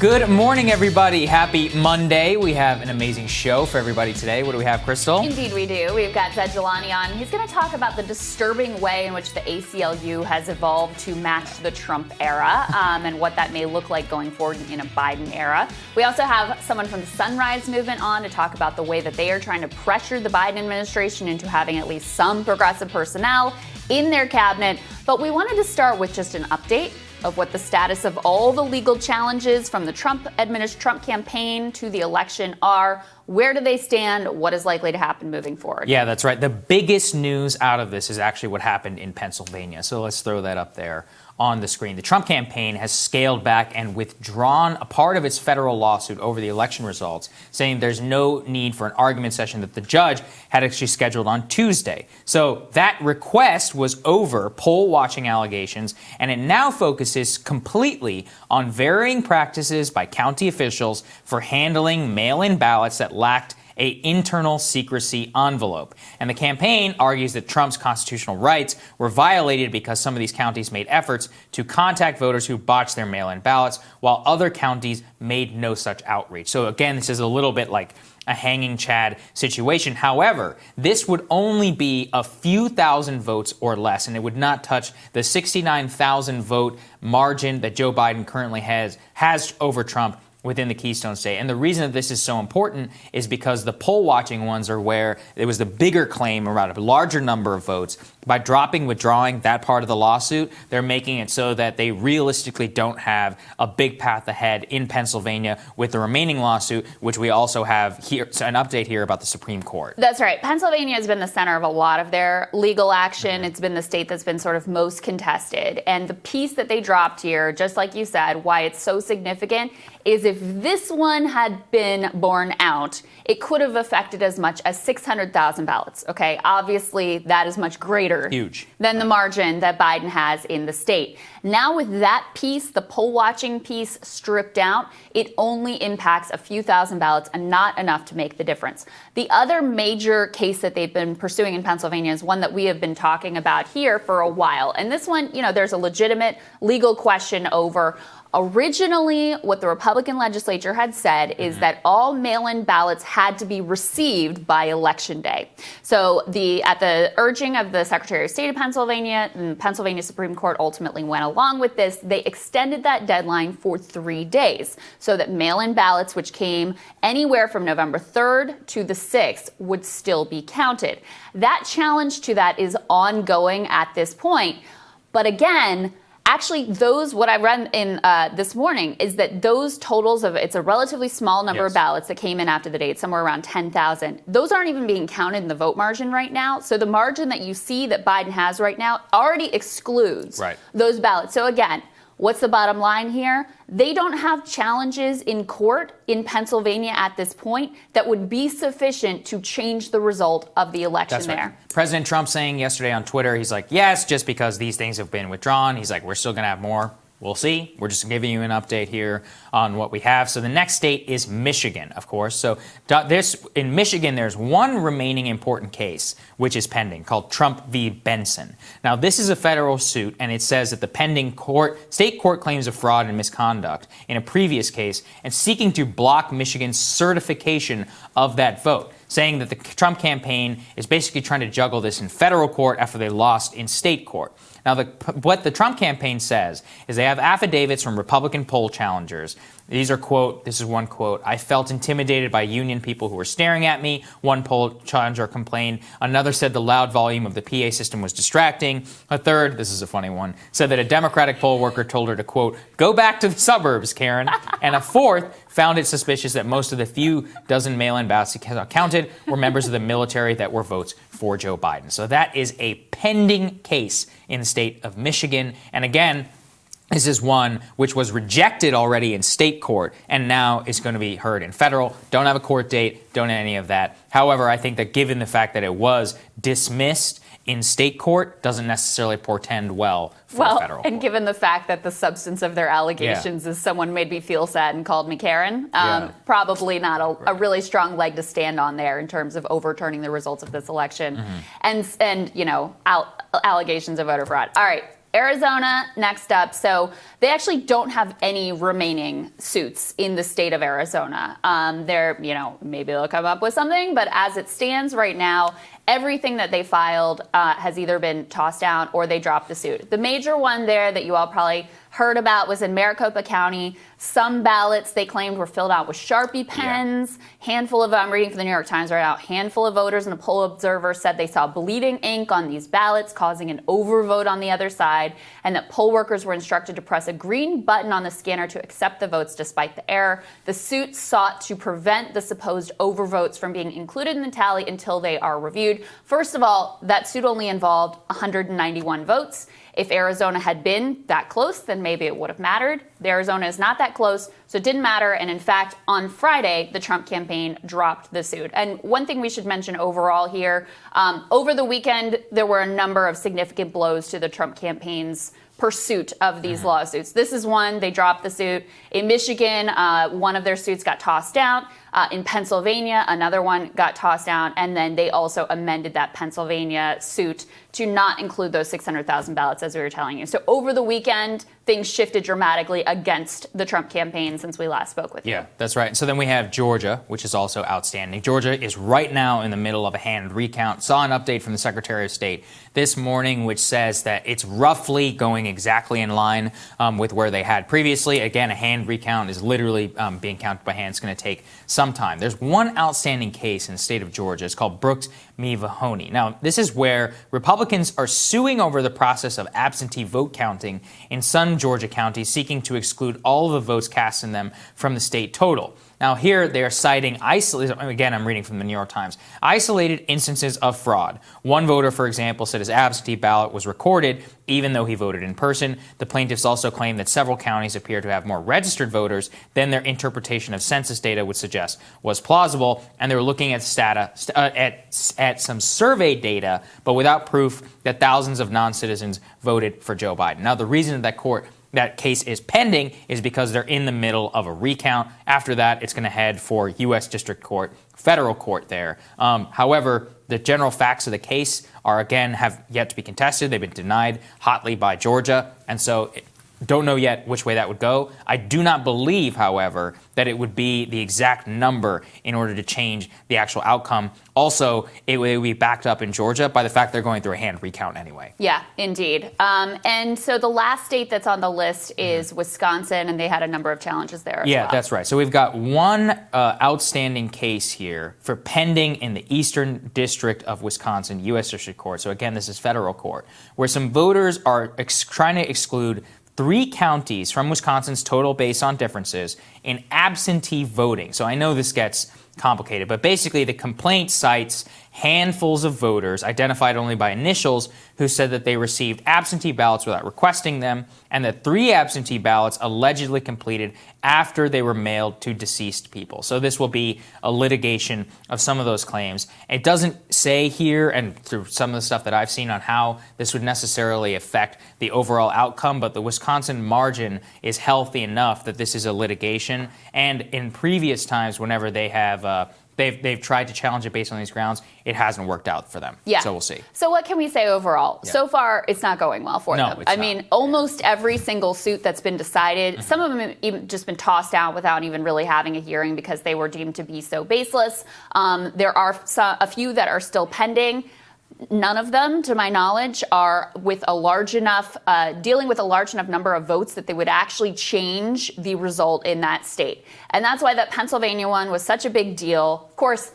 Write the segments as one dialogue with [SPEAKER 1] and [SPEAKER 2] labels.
[SPEAKER 1] Good morning, everybody. Happy Monday. We have an amazing show for everybody today. What do we have, Krystal?
[SPEAKER 2] Indeed, we do. We've got Zed Jelani on. He's going to talk about the disturbing way in which the ACLU has evolved to match the Trump era and what that may look like going forward in a Biden era. We also have someone from the Sunrise Movement on to talk about the way that they are trying to pressure the Biden administration into having at least some progressive personnel in their cabinet. But we wanted to start with just an update of what the status of all the legal challenges from the Trump campaign to the election are. Where do they stand? What is likely to happen moving forward?
[SPEAKER 1] Yeah, that's right. The biggest news out of this is actually what happened in Pennsylvania. So let's throw that up there on the screen. The Trump campaign has scaled back and withdrawn a part of its federal lawsuit over the election results, saying there's no need for an argument session that the judge had actually scheduled on Tuesday. So that request was over poll watching allegations, and it now focuses completely on varying practices by county officials for handling mail-in ballots that lacked an internal secrecy envelope. And the campaign argues that Trump's constitutional rights were violated because some of these counties made efforts to contact voters who botched their mail-in ballots, while other counties made no such outreach. So again, this is a little bit like a hanging Chad situation. However, this would only be a few thousand votes or less, and it would not touch the 69,000 vote margin that Joe Biden currently has over Trump within the Keystone State. And the reason that this is so important is because the poll watching ones are where there was the bigger claim around a larger number of votes. By withdrawing that part of the lawsuit, they're making it so that they realistically don't have a big path ahead in Pennsylvania with the remaining lawsuit, which we also have here, an update here about the Supreme Court.
[SPEAKER 2] That's right. Pennsylvania has been the center of a lot of their legal action. It's been the state that's been sort of most contested. And the piece that they dropped here, just like you said, why it's so significant is if this one had been borne out, it could have affected as much as 600,000 ballots. Okay, obviously that is much greater than the margin that Biden has in the state. Now with that piece, the poll watching piece stripped out, it only impacts a few thousand ballots and not enough to make the difference. The other major case that they've been pursuing in Pennsylvania is one that we have been talking about here for a while. And this one, there's a legitimate legal question over. Originally, what the Republican legislature had said is that all mail-in ballots had to be received by Election Day. So at the urging of the Secretary of State of Pennsylvania, and Pennsylvania Supreme Court ultimately went along with this, they extended that deadline for 3 days so that mail-in ballots, which came anywhere from November 3rd to the 6th, would still be counted. That challenge to that is ongoing at this point. But again, actually, what I read in this morning is that those totals it's a relatively small number of ballots that came in after the date, somewhere around 10,000. Those aren't even being counted in the vote margin right now. So the margin that you see that Biden has right now already excludes those ballots. So again, what's the bottom line here? They don't have challenges in court in Pennsylvania at this point that would be sufficient to change the result of the election there.
[SPEAKER 1] President Trump saying yesterday on Twitter, he's like, yes, just because these things have been withdrawn, he's like, we're still going to have more. We'll see. We're just giving you an update here on what we have. So the next state is Michigan, of course. So in Michigan, there's one remaining important case, which is pending, called Trump v. Benson. Now, this is a federal suit, and it says that the pending state court claims of fraud and misconduct in a previous case and seeking to block Michigan's certification of that vote, saying that the Trump campaign is basically trying to juggle this in federal court after they lost in state court. Now, what the Trump campaign says is they have affidavits from Republican poll challengers. These are, quote, this is one quote, I felt intimidated by union people who were staring at me. One poll challenger complained. Another said the loud volume of the PA system was distracting. A third, this is a funny one, said that a Democratic poll worker told her to, quote, go back to the suburbs, Karen. And a fourth found it suspicious that most of the few dozen mail-in ballots counted were members of the military that were votes for Joe Biden. So that is a pending case in the state of Michigan. And again, this is one which was rejected already in state court and now is going to be heard in federal. Don't have a court date, don't have any of that. However, I think that given the fact that it was dismissed in state court doesn't necessarily portend well for federal court.
[SPEAKER 2] Given the fact that the substance of their allegations is someone made me feel sad and called me Karen, probably not a really strong leg to stand on there in terms of overturning the results of this election and allegations of voter fraud. All right. Arizona, next up. So they actually don't have any remaining suits in the state of Arizona. Maybe they'll come up with something, but as it stands right now, everything that they filed has either been tossed down or they dropped the suit. The major one there that you all probably heard about was in Maricopa County. Some ballots they claimed were filled out with Sharpie pens. Handful of, I'm reading from the New York Times right now, handful of voters and a poll observer said they saw bleeding ink on these ballots, causing an overvote on the other side, and that poll workers were instructed to press a green button on the scanner to accept the votes despite the error. The suit sought to prevent the supposed overvotes from being included in the tally until they are reviewed. First of all, that suit only involved 191 votes. If Arizona had been that close, then maybe it would have mattered. Arizona is not that close, so it didn't matter. And in fact, on Friday, the Trump campaign dropped the suit. And one thing we should mention overall here, over the weekend, there were a number of significant blows to the Trump campaign's pursuit of these lawsuits. This is one, they dropped the suit. In Michigan, one of their suits got tossed down. In Pennsylvania, another one got tossed down. And then they also amended that Pennsylvania suit to not include those 600,000 ballots, as we were telling you. So over the weekend, things shifted dramatically against the Trump campaign since we last spoke with you.
[SPEAKER 1] Yeah, that's right. So then we have Georgia, which is also outstanding. Georgia is right now in the middle of a hand recount. Saw an update from the Secretary of State this morning, which says that it's roughly going exactly in line with where they had previously. Again, a hand recount is literally being counted by hand. It's going to take some time. There's one outstanding case in the state of Georgia. It's called Brooks v. Mahoney. Now, this is where Republicans are suing over the process of absentee vote counting in some Georgia counties, seeking to exclude all of the votes cast in them from the state total. Now, here they are citing again, I'm reading from the New York Times, isolated instances of fraud. One voter, for example, said his absentee ballot was recorded even though he voted in person. The plaintiffs also claim that several counties appear to have more registered voters than their interpretation of census data would suggest was plausible, and they were looking at some survey data, but without proof that thousands of non-citizens voted for Joe Biden. Now, the reason that case is pending is because they're in the middle of a recount. After that, it's going to head for U.S. District Court, federal court there. However, the general facts of the case have yet to be contested. They've been denied hotly by Georgia, and so don't know yet which way that would go. I do not believe, however, that it would be the exact number in order to change the actual outcome. Also, it would be backed up in Georgia by the fact they're going through a hand recount anyway.
[SPEAKER 2] Yeah, indeed. And so the last state that's on the list is Wisconsin, and they had a number of challenges there as well.
[SPEAKER 1] Yeah, that's right. So we've got one outstanding case here for pending in the Eastern District of Wisconsin, U.S. District Court. So again, this is federal court, where some voters are trying to exclude 3 counties from Wisconsin's total based on differences in absentee voting. So I know this gets complicated, but basically the complaint cites handfuls of voters identified only by initials who said that they received absentee ballots without requesting them, and that 3 absentee ballots allegedly completed after they were mailed to deceased people. So this will be a litigation of some of those claims. It doesn't say here, and through some of the stuff that I've seen, on how this would necessarily affect the overall outcome, but the Wisconsin margin is healthy enough that this is a litigation. And in previous times, whenever they have they've tried to challenge it based on these grounds, it hasn't worked out for them.
[SPEAKER 2] Yeah.
[SPEAKER 1] So we'll see.
[SPEAKER 2] So what can we say overall? Yeah. So far, it's not going well for them. I mean, almost every single suit that's been decided, some of them have even just been tossed out without even really having a hearing because they were deemed to be so baseless. There are a few that are still pending. None of them, to my knowledge, are with a large enough, dealing with a large enough number of votes that they would actually change the result in that state. And that's why that Pennsylvania one was such a big deal. Of course,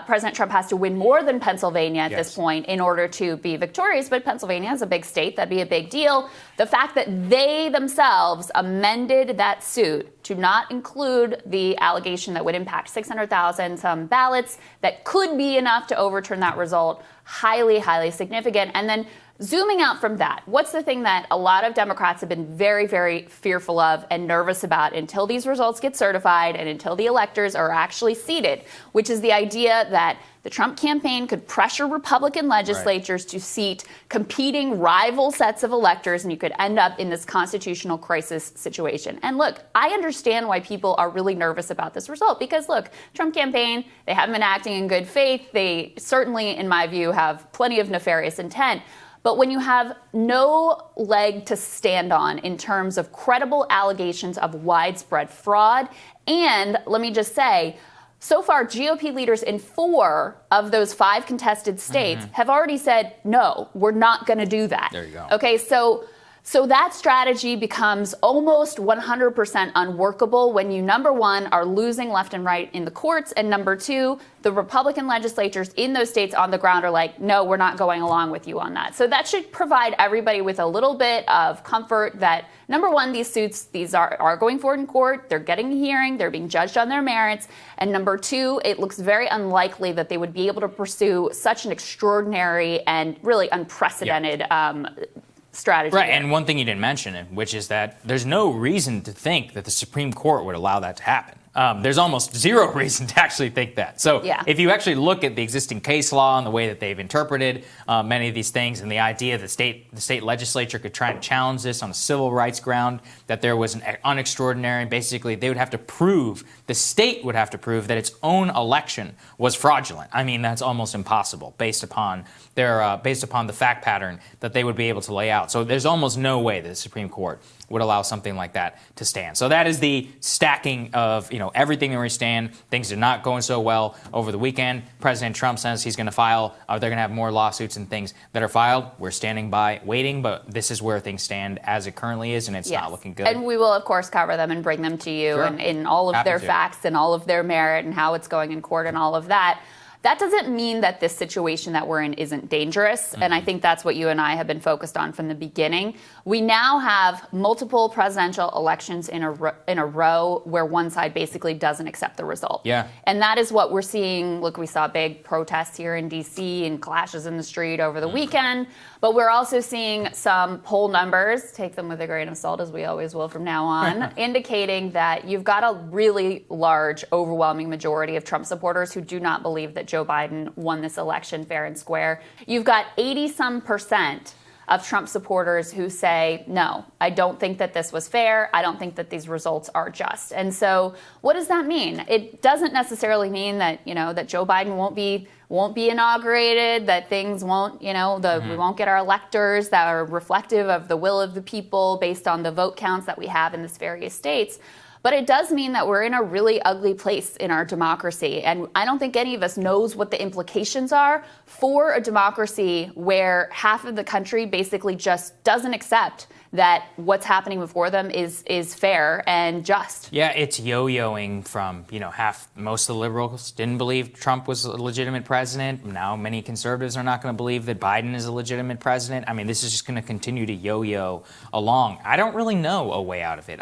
[SPEAKER 2] President Trump has to win more than Pennsylvania at this point in order to be victorious, but Pennsylvania is a big state. That'd be a big deal. The fact that they themselves amended that suit to not include the allegation that would impact 600,000 some ballots that could be enough to overturn that result, highly, highly significant. And then zooming out from that, what's the thing that a lot of Democrats have been very, very fearful of and nervous about until these results get certified and until the electors are actually seated, which is the idea that the Trump campaign could pressure Republican legislatures to seat competing rival sets of electors, and you could end up in this constitutional crisis situation. And look, I understand why people are really nervous about this result because, look, Trump campaign, they haven't been acting in good faith. They certainly, in my view, have plenty of nefarious intent. But when you have no leg to stand on in terms of credible allegations of widespread fraud, and let me just say, so far, GOP leaders in 4 of those 5 contested states have already said, no, we're not going to do that.
[SPEAKER 1] There you go.
[SPEAKER 2] Okay, so that strategy becomes almost 100% unworkable when you, number one, are losing left and right in the courts, and number two, the Republican legislatures in those states on the ground are like, no, we're not going along with you on that. So that should provide everybody with a little bit of comfort that, number one, these suits, these are going forward in court, they're getting a hearing, they're being judged on their merits, and number two, it looks very unlikely that they would be able to pursue such an extraordinary and really unprecedented strategy.
[SPEAKER 1] Right, and one thing you didn't mention, which is that there's no reason to think that the Supreme Court would allow that to happen. There's almost zero reason to actually think that. So if you actually look at the existing case law and the way that they've interpreted many of these things, and the idea that the state legislature could try to challenge this on a civil rights ground, that there was an unextraordinary, basically they would have to prove, the state would have to prove that its own election was fraudulent. I mean, that's almost impossible based upon the fact pattern that they would be able to lay out. So there's almost no way that the Supreme Court would allow something like that to stand. So that is the stacking of, everything where we stand. Things are not going so well over the weekend. President Trump says he's going to file, they're going to have more lawsuits and things that are filed. We're standing by waiting, but this is where things stand as it currently is, and it's not looking good.
[SPEAKER 2] And we will, of course, cover them and bring them to you and in all of their facts and all of their merit and how it's going in court and all of that. That doesn't mean that this situation that we're in isn't dangerous, and I think that's what you and I have been focused on from the beginning. We now have multiple presidential elections in a row where one side basically doesn't accept the result.
[SPEAKER 1] Yeah.
[SPEAKER 2] And that is what we're seeing. Look, we saw big protests here in D.C. and clashes in the street over the weekend, but we're also seeing some poll numbers, take them with a grain of salt as we always will from now on, indicating that you've got a really large, overwhelming majority of Trump supporters who do not believe that Joe Biden won this election fair and square. You've got 80-some% of Trump supporters who say, no, I don't think that this was fair. I don't think that these results are just. And so what does that mean? It doesn't necessarily mean that, that Joe Biden won't be inaugurated, that things won't, we won't get our electors that are reflective of the will of the people based on the vote counts that we have in these various states. But it does mean that we're in a really ugly place in our democracy. And I don't think any of us knows what the implications are for a democracy where half of the country basically just doesn't accept that what's happening before them is fair and just. Yeah,
[SPEAKER 1] it's yo-yoing from, most of the liberals didn't believe Trump was a legitimate president. Now many conservatives are not going to believe that Biden is a legitimate president. I mean, this is just going to continue to yo-yo along. I don't really know a way out of it.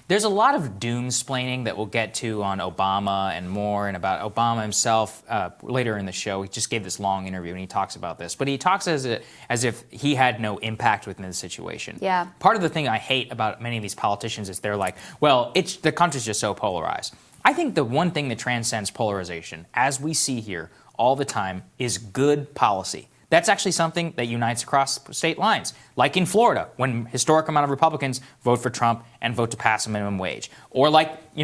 [SPEAKER 1] There's a lot of doom-splaining that we'll get to on Obama and more, and about Obama himself later in the show. He just gave this long interview, and he talks about this. But he talks as if he had no impact within the situation.
[SPEAKER 2] Yeah.
[SPEAKER 1] Part of the thing I hate about many of these politicians is they're like, well, the country's just so polarized. I think the one thing that transcends polarization, as we see here all the time, is good policy. That's actually something that unites across state lines. Like in Florida, when historic amount of Republicans vote for Trump and vote to pass a minimum wage. Or like,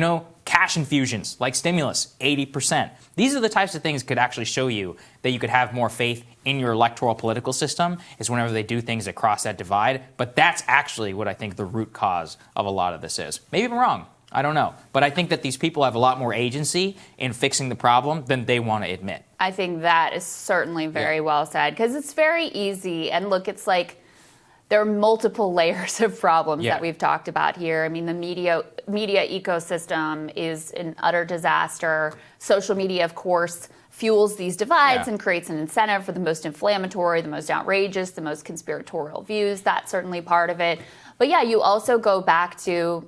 [SPEAKER 1] cash infusions, like stimulus, 80%. These are the types of things that could actually show you that you could have more faith in your electoral political system, is whenever they do things that cross that divide. But that's actually what I think the root cause of a lot of this is. Maybe I'm wrong. I don't know. But I think that these people have a lot more agency in fixing the problem than they want to admit.
[SPEAKER 2] I think that is certainly very well said, because it's very easy. And look, it's like there are multiple layers of problems that we've talked about here. I mean, the media ecosystem is an utter disaster. Social media, of course, fuels these divides and creates an incentive for the most inflammatory, the most outrageous, the most conspiratorial views. That's certainly part of it. But yeah, you also go back to,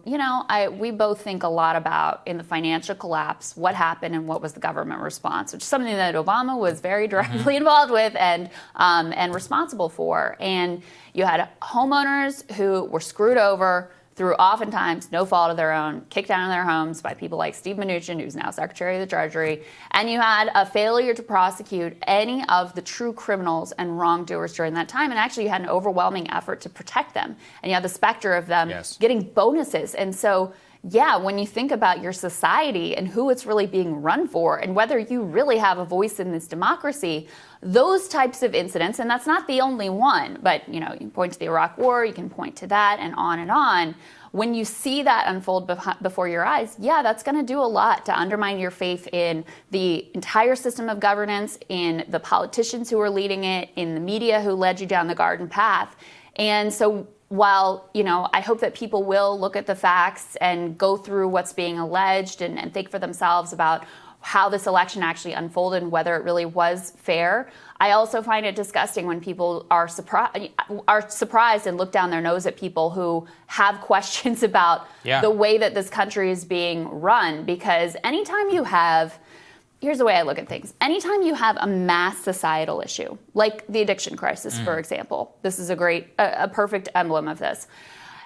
[SPEAKER 2] we both think a lot about, in the financial collapse, what happened and what was the government response, which is something that Obama was very directly involved with and responsible for. And you had homeowners who were screwed over through oftentimes no fault of their own, kicked out of their homes by people like Steve Mnuchin, who's now Secretary of the Treasury. And you had a failure to prosecute any of the true criminals and wrongdoers during that time. And actually, you had an overwhelming effort to protect them. And you had the specter of them getting bonuses. And so yeah, when you think about your society and who it's really being run for and whether you really have a voice in this democracy, those types of incidents, and that's not the only one, but you can point to the Iraq War, you can point to that, and on and on. When you see that unfold before your eyes, yeah, that's going to do a lot to undermine your faith in the entire system of governance, in the politicians who are leading it, in the media who led you down the garden path. And so while, I hope that people will look at the facts and go through what's being alleged and think for themselves about how this election actually unfolded and whether it really was fair, I also find it disgusting when people are surprised and look down their nose at people who have questions about the way that this country is being run. Because anytime you have, here's the way I look at things. Anytime you have a mass societal issue, like the addiction crisis, for example, this is a perfect emblem of this.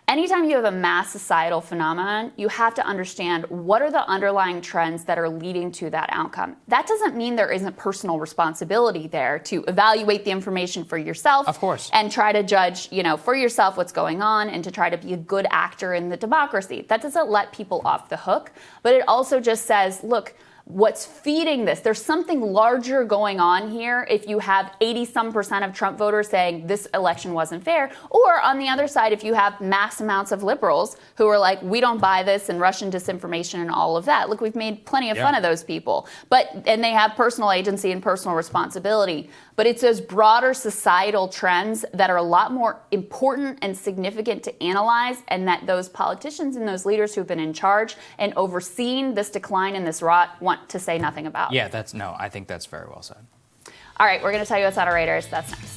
[SPEAKER 2] Anytime you have a mass societal phenomenon, you have to understand what are the underlying trends that are leading to that outcome. That doesn't mean there isn't personal responsibility there to evaluate the information for yourself.
[SPEAKER 1] Of course.
[SPEAKER 2] And try to judge, for yourself what's going on and to try to be a good actor in the democracy. That doesn't let people off the hook, but it also just says, look, what's feeding this? There's something larger going on here if you have 80-some% of Trump voters saying this election wasn't fair. Or on the other side, if you have mass amounts of liberals who are like, we don't buy this, and Russian disinformation and all of that. Look, we've made plenty of fun of those people. And they have personal agency and personal responsibility. But it's those broader societal trends that are a lot more important and significant to analyze, and that those politicians and those leaders who've been in charge and overseeing this decline and this rot want to say nothing about.
[SPEAKER 1] Yeah, I think that's very well said.
[SPEAKER 2] All right, we're going to tell you what's on our radars. That's next.